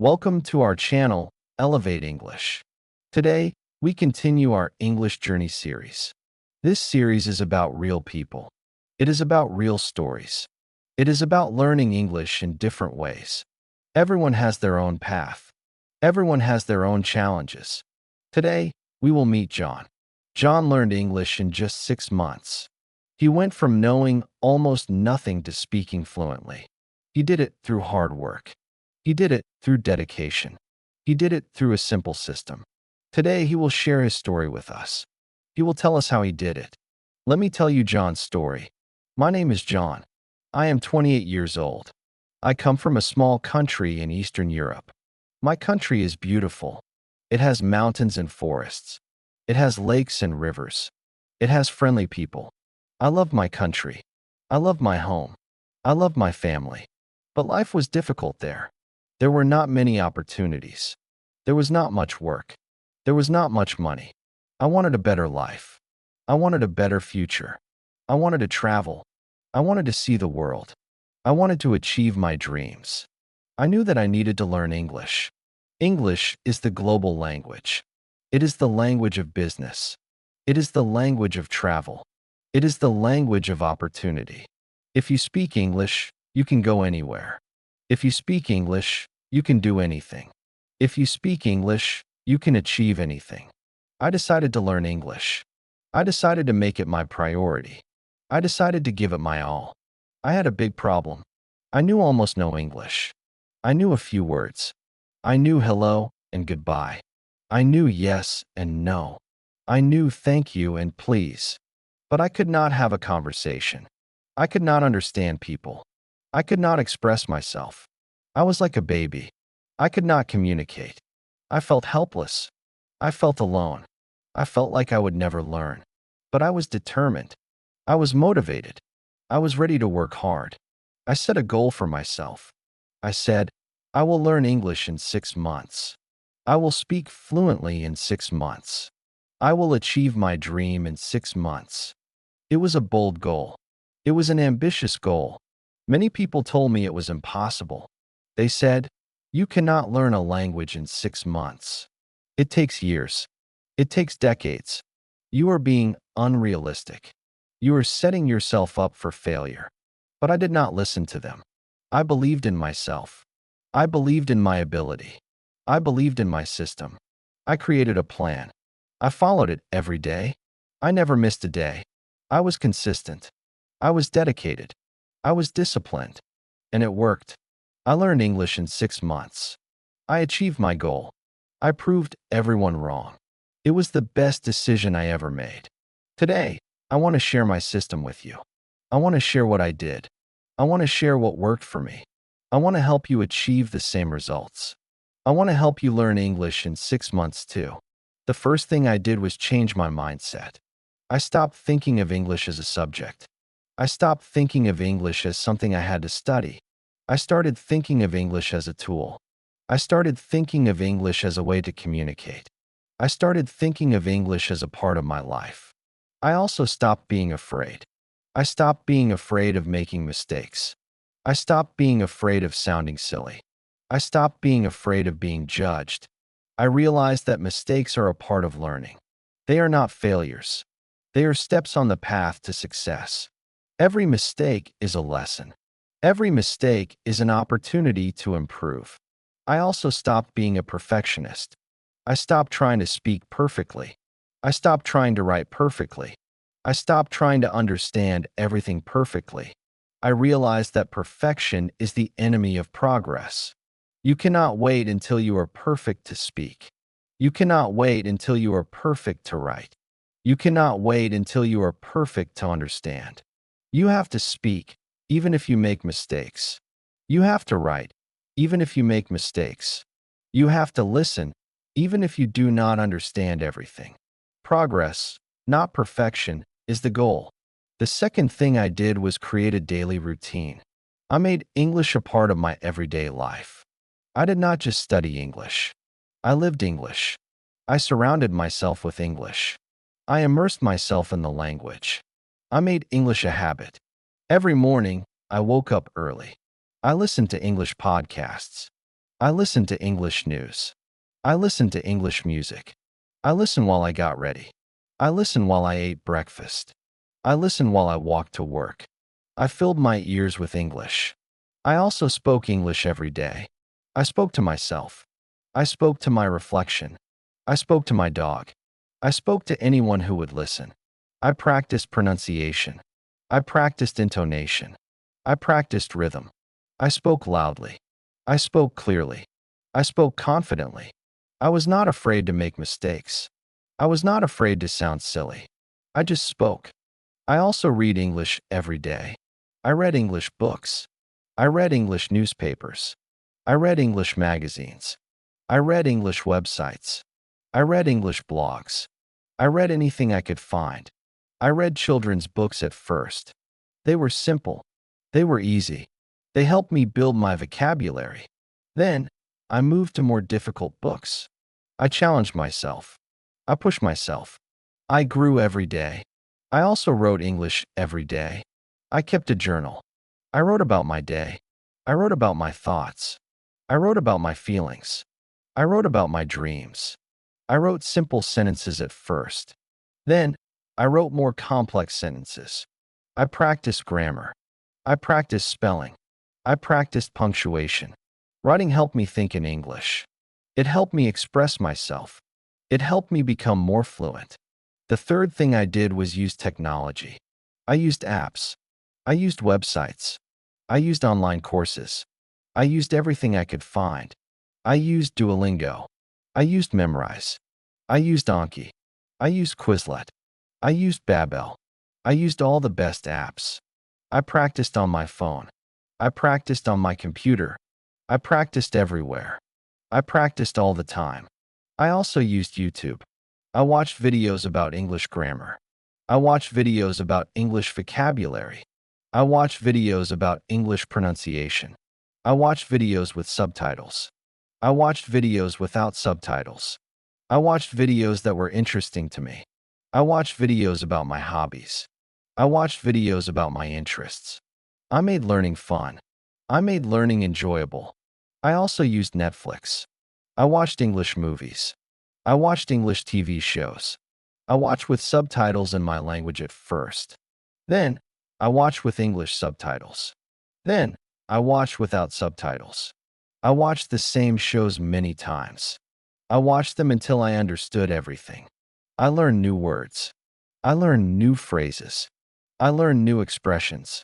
Welcome to our channel, Elevate English. Today, we continue our English Journey series. This series is about real people. It is about real stories. It is about learning English in different ways. Everyone has their own path. Everyone has their own challenges. Today, we will meet John. John learned English in just 6 months. He went from knowing almost nothing to speaking fluently. He did it through hard work. He did it through dedication. He did it through a simple system. Today, he will share his story with us. He will tell us how he did it. Let me tell you John's story. My name is John. I am 28 years old. I come from a small country in Eastern Europe. My country is beautiful. It has mountains and forests. It has lakes and rivers. It has friendly people. I love my country. I love my home. I love my family. But life was difficult there. There were not many opportunities. There was not much work. There was not much money. I wanted a better life. I wanted a better future. I wanted to travel. I wanted to see the world. I wanted to achieve my dreams. I knew that I needed to learn English. English is the global language. It is the language of business. It is the language of travel. It is the language of opportunity. If you speak English, you can go anywhere. If you speak English, you can do anything. If you speak English, you can achieve anything. I decided to learn English. I decided to make it my priority. I decided to give it my all. I had a big problem. I knew almost no English. I knew a few words. I knew hello and goodbye. I knew yes and no. I knew thank you and please. But I could not have a conversation. I could not understand people. I could not express myself. I was like a baby. I could not communicate. I felt helpless. I felt alone. I felt like I would never learn. But I was determined. I was motivated. I was ready to work hard. I set a goal for myself. I said, I will learn English in 6 months. I will speak fluently in 6 months. I will achieve my dream in 6 months. It was a bold goal. It was an ambitious goal. Many people told me it was impossible. They said, you cannot learn a language in 6 months. It takes years. It takes decades. You are being unrealistic. You are setting yourself up for failure. But I did not listen to them. I believed in myself. I believed in my ability. I believed in my system. I created a plan. I followed it every day. I never missed a day. I was consistent. I was dedicated. I was disciplined. And it worked. I learned English in 6 months. I achieved my goal. I proved everyone wrong. It was the best decision I ever made. Today, I want to share my system with you. I want to share what I did. I want to share what worked for me. I want to help you achieve the same results. I want to help you learn English in 6 months too. The first thing I did was change my mindset. I stopped thinking of English as a subject. I stopped thinking of English as something I had to study. I started thinking of English as a tool. I started thinking of English as a way to communicate. I started thinking of English as a part of my life. I also stopped being afraid. I stopped being afraid of making mistakes. I stopped being afraid of sounding silly. I stopped being afraid of being judged. I realized that mistakes are a part of learning. They are not failures. They are steps on the path to success. Every mistake is a lesson. Every mistake is an opportunity to improve. I also stopped being a perfectionist. I stopped trying to speak perfectly. I stopped trying to write perfectly. I stopped trying to understand everything perfectly. I realized that perfection is the enemy of progress. You cannot wait until you are perfect to speak. You cannot wait until you are perfect to write. You cannot wait until you are perfect to understand. You have to speak, even if you make mistakes. You have to write, even if you make mistakes. You have to listen, even if you do not understand everything. Progress, not perfection, is the goal. The second thing I did was create a daily routine. I made English a part of my everyday life. I did not just study English. I lived English. I surrounded myself with English. I immersed myself in the language. I made English a habit. Every morning, I woke up early. I listened to English podcasts. I listened to English news. I listened to English music. I listened while I got ready. I listened while I ate breakfast. I listened while I walked to work. I filled my ears with English. I also spoke English every day. I spoke to myself. I spoke to my reflection. I spoke to my dog. I spoke to anyone who would listen. I practiced pronunciation. I practiced intonation. I practiced rhythm. I spoke loudly. I spoke clearly. I spoke confidently. I was not afraid to make mistakes. I was not afraid to sound silly. I just spoke. I also read English every day. I read English books. I read English newspapers. I read English magazines. I read English websites. I read English blogs. I read anything I could find. I read children's books at first. They were simple. They were easy. They helped me build my vocabulary. Then, I moved to more difficult books. I challenged myself. I pushed myself. I grew every day. I also wrote English every day. I kept a journal. I wrote about my day. I wrote about my thoughts. I wrote about my feelings. I wrote about my dreams. I wrote simple sentences at first. Then, I wrote more complex sentences. I practiced grammar. I practiced spelling. I practiced punctuation. Writing helped me think in English. It helped me express myself. It helped me become more fluent. The third thing I did was use technology. I used apps. I used websites. I used online courses. I used everything I could find. I used Duolingo. I used Memrise. I used Anki. I used Quizlet. I used Babel. I used all the best apps. I practiced on my phone. I practiced on my computer. I practiced everywhere. I practiced all the time. I also used YouTube. I watched videos about English grammar. I watched videos about English vocabulary. I watched videos about English pronunciation. I watched videos with subtitles. I watched videos without subtitles. I watched videos that were interesting to me. I watched videos about my hobbies. I watched videos about my interests. I made learning fun. I made learning enjoyable. I also used Netflix. I watched English movies. I watched English TV shows. I watched with subtitles in my language at first. Then, I watched with English subtitles. Then, I watched without subtitles. I watched the same shows many times. I watched them until I understood everything. I learned new words. I learned new phrases. I learned new expressions.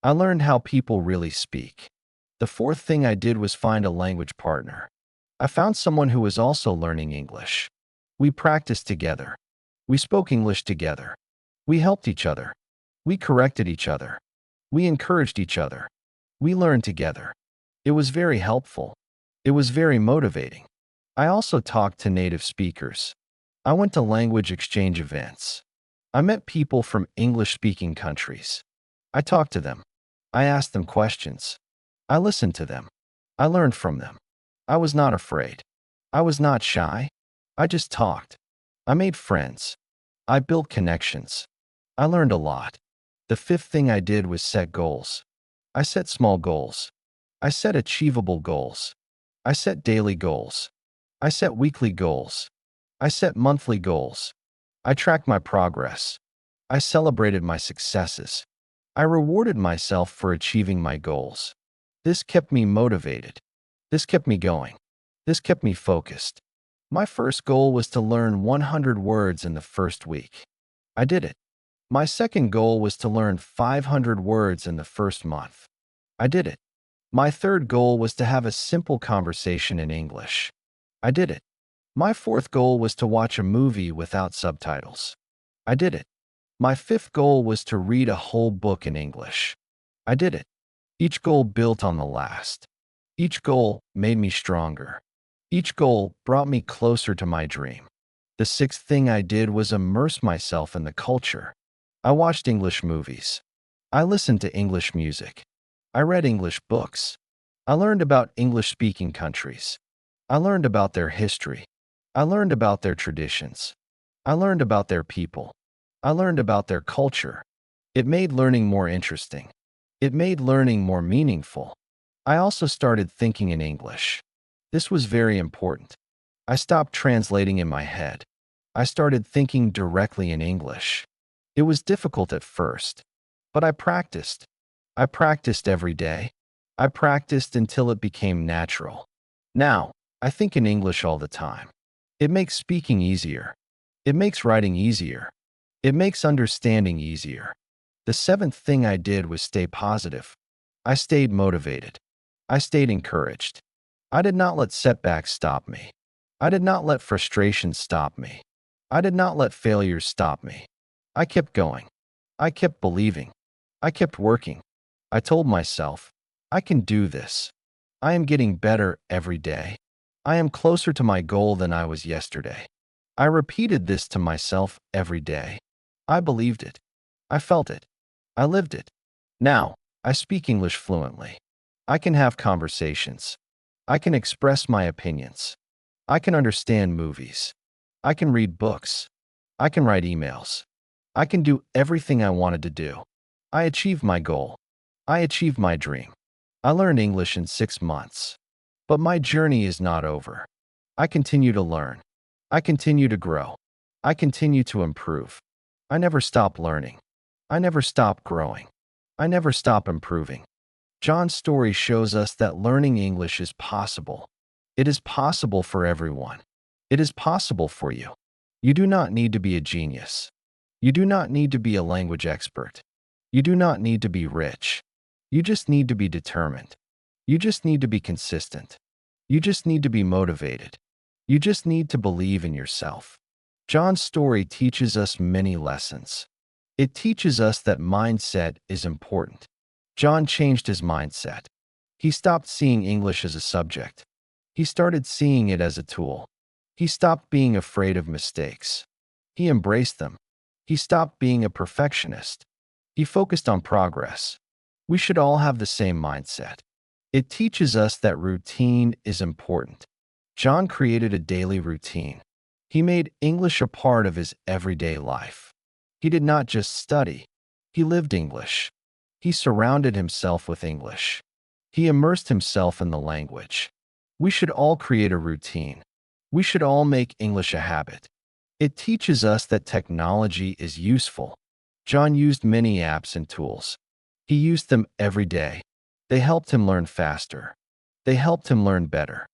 I learned how people really speak. The fourth thing I did was find a language partner. I found someone who was also learning English. We practiced together. We spoke English together. We helped each other. We corrected each other. We encouraged each other. We learned together. It was very helpful. It was very motivating. I also talked to native speakers. I went to language exchange events. I met people from English-speaking countries. I talked to them. I asked them questions. I listened to them. I learned from them. I was not afraid. I was not shy. I just talked. I made friends. I built connections. I learned a lot. The fifth thing I did was set goals. I set small goals. I set achievable goals. I set daily goals. I set weekly goals. I set monthly goals. I tracked my progress. I celebrated my successes. I rewarded myself for achieving my goals. This kept me motivated. This kept me going. This kept me focused. My first goal was to learn 100 words in the first week. I did it. My second goal was to learn 500 words in the first month. I did it. My third goal was to have a simple conversation in English. I did it. My fourth goal was to watch a movie without subtitles. I did it. My fifth goal was to read a whole book in English. I did it. Each goal built on the last. Each goal made me stronger. Each goal brought me closer to my dream. The sixth thing I did was immerse myself in the culture. I watched English movies. I listened to English music. I read English books. I learned about English-speaking countries. I learned about their history. I learned about their traditions. I learned about their people. I learned about their culture. It made learning more interesting. It made learning more meaningful. I also started thinking in English. This was very important. I stopped translating in my head. I started thinking directly in English. It was difficult at first, but I practiced. I practiced every day. I practiced until it became natural. Now, I think in English all the time. It makes speaking easier. It makes writing easier. It makes understanding easier. The seventh thing I did was stay positive. I stayed motivated. I stayed encouraged. I did not let setbacks stop me. I did not let frustration stop me. I did not let failures stop me. I kept going. I kept believing. I kept working. I told myself, I can do this. I am getting better every day. I am closer to my goal than I was yesterday. I repeated this to myself every day. I believed it. I felt it. I lived it. Now, I speak English fluently. I can have conversations. I can express my opinions. I can understand movies. I can read books. I can write emails. I can do everything I wanted to do. I achieved my goal. I achieved my dream. I learned English in 6 months. But my journey is not over. I continue to learn. I continue to grow. I continue to improve. I never stop learning. I never stop growing. I never stop improving. John's story shows us that learning English is possible. It is possible for everyone. It is possible for you. You do not need to be a genius. You do not need to be a language expert. You do not need to be rich. You just need to be determined. You just need to be consistent. You just need to be motivated. You just need to believe in yourself. John's story teaches us many lessons. It teaches us that mindset is important. John changed his mindset. He stopped seeing English as a subject. He started seeing it as a tool. He stopped being afraid of mistakes. He embraced them. He stopped being a perfectionist. He focused on progress. We should all have the same mindset. It teaches us that routine is important. John created a daily routine. He made English a part of his everyday life. He did not just study. He lived English. He surrounded himself with English. He immersed himself in the language. We should all create a routine. We should all make English a habit. It teaches us that technology is useful. John used many apps and tools. He used them every day. They helped him learn faster. They helped him learn better.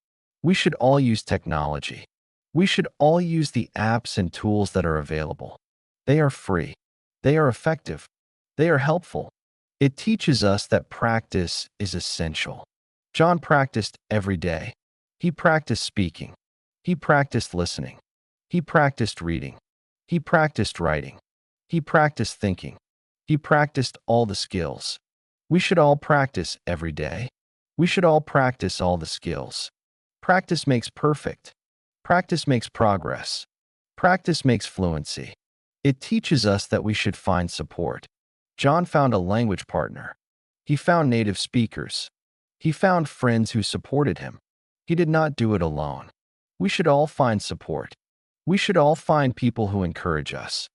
We should all use technology. We should all use the apps and tools that are available. They are free. They are effective. They are helpful. It teaches us that practice is essential. John practiced every day. He practiced speaking. He practiced listening. He practiced reading. He practiced writing. He practiced thinking. He practiced all the skills. We should all practice every day. We should all practice all the skills. Practice makes perfect. Practice makes progress. Practice makes fluency. It teaches us that we should find support. John found a language partner. He found native speakers. He found friends who supported him. He did not do it alone. We should all find support. We should all find people who encourage us.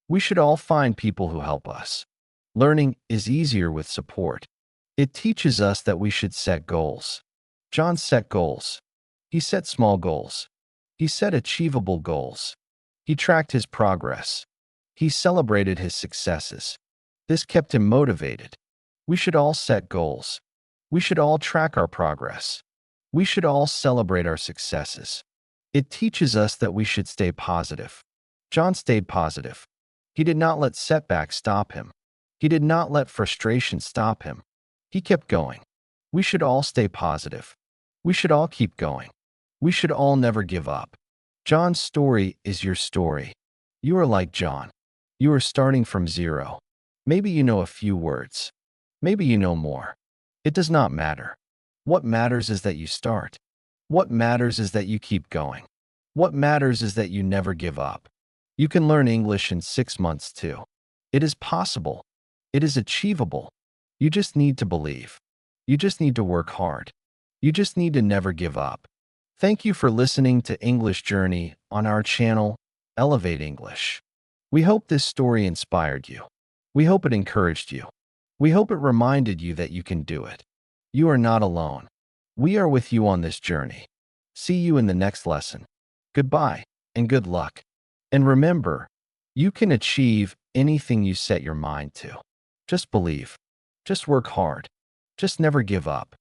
We should all find people who help us. Learning is easier with support. It teaches us that we should set goals. John set goals. He set small goals. He set achievable goals. He tracked his progress. He celebrated his successes. This kept him motivated. We should all set goals. We should all track our progress. We should all celebrate our successes. It teaches us that we should stay positive. John stayed positive. He did not let setbacks stop him. He did not let frustration stop him. He kept going. We should all stay positive. We should all keep going. We should all never give up. John's story is your story. You are like John. You are starting from zero. Maybe you know a few words. Maybe you know more. It does not matter. What matters is that you start. What matters is that you keep going. What matters is that you never give up. You can learn English in 6 months too. It is possible. It is achievable. You just need to believe. You just need to work hard. You just need to never give up. Thank you for listening to English Journey on our channel, Elevate English. We hope this story inspired you. We hope it encouraged you. We hope it reminded you that you can do it. You are not alone. We are with you on this journey. See you in the next lesson. Goodbye and good luck. And remember, you can achieve anything you set your mind to. Just believe. Just work hard. Just never give up.